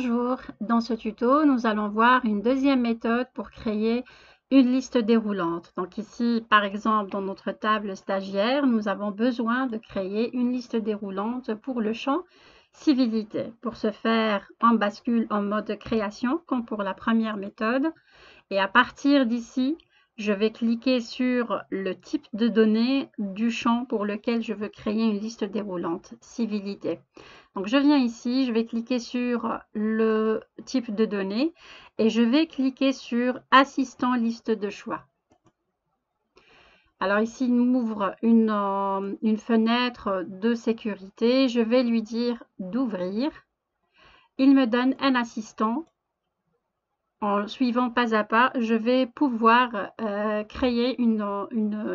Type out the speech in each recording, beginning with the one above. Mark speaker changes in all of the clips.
Speaker 1: Bonjour, dans ce tuto, nous allons voir une deuxième méthode pour créer une liste déroulante. Donc ici, par exemple, dans notre table stagiaire, nous avons besoin de créer une liste déroulante pour le champ civilité. Pour ce faire, on bascule en mode création, comme pour la première méthode. Et à partir d'ici, je vais cliquer sur le type de données du champ pour lequel je veux créer une liste déroulante, civilité. Donc, je viens ici, je vais cliquer sur le type de données et je vais cliquer sur Assistant liste de choix. Alors ici, il m'ouvre une fenêtre de sécurité. Je vais lui dire d'ouvrir. Il me donne un assistant. En suivant pas à pas, je vais pouvoir créer une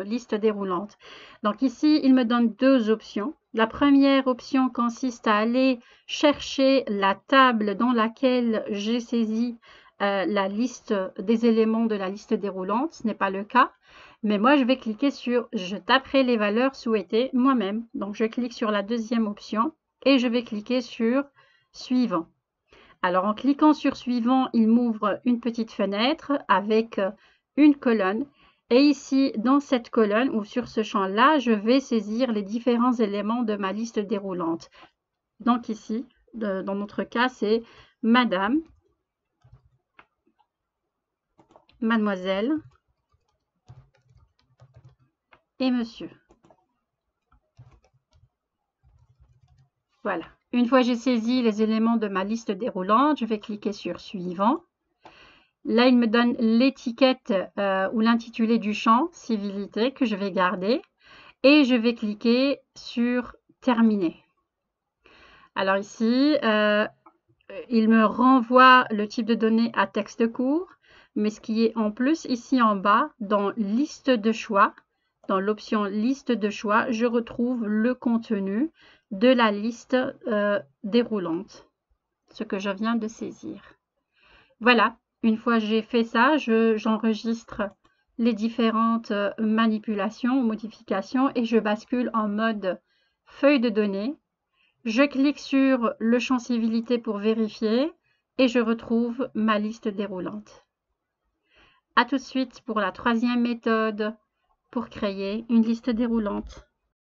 Speaker 1: liste déroulante. Donc ici, il me donne deux options. La première option consiste à aller chercher la table dans laquelle j'ai saisi la liste des éléments de la liste déroulante. Ce n'est pas le cas. Mais moi, je vais cliquer sur « Je taperai les valeurs souhaitées moi-même ». Donc, je clique sur la deuxième option et je vais cliquer sur « Suivant ». Alors, en cliquant sur suivant, il m'ouvre une petite fenêtre avec une colonne. Et ici, dans cette colonne ou sur ce champ-là, je vais saisir les différents éléments de ma liste déroulante. Donc ici, dans notre cas, c'est Madame, Mademoiselle et Monsieur. Voilà. Une fois que j'ai saisi les éléments de ma liste déroulante, je vais cliquer sur Suivant. Là, il me donne l'étiquette ou l'intitulé du champ, civilité, que je vais garder. Et je vais cliquer sur Terminer. Alors ici, il me renvoie le type de données à texte court. Mais ce qui est en plus, ici en bas, dans Liste de choix, dans l'option Liste de choix, je retrouve le contenu de la liste déroulante, ce que je viens de saisir. Voilà, une fois que j'ai fait ça, j'enregistre les différentes manipulations ou modifications et je bascule en mode feuille de données. Je clique sur le champ civilité pour vérifier et je retrouve ma liste déroulante. À tout de suite pour la troisième méthode pour créer une liste déroulante.